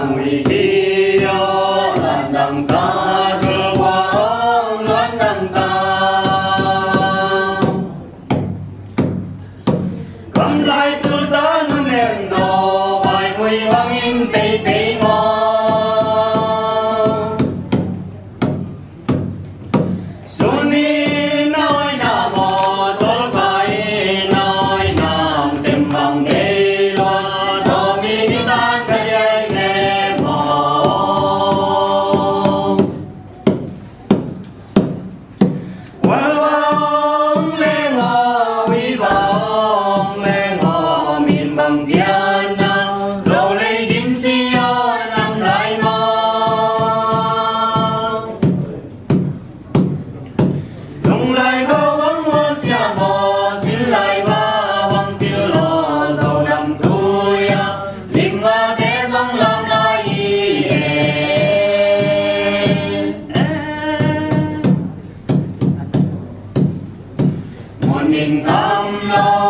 mùi khi lan đằng ta chưa qua lan đằng ta cầm lại từ ta nó nền nọ vài mùi băng in tây tây mò Suni nói nam mô sol phai nói nam tìm bằng đề loa do mi ni tan cái dây nghe mò quay vòng lê ngò uy vòng lê ngò miền bằng Việt Nam rồi lấy kim si năm lại mò Lung lại vô vắng hoa xia bò xin lại va bằng tiêu lò dầu đầm tôi linh hoa thế vắng làm lại một niềm cam lo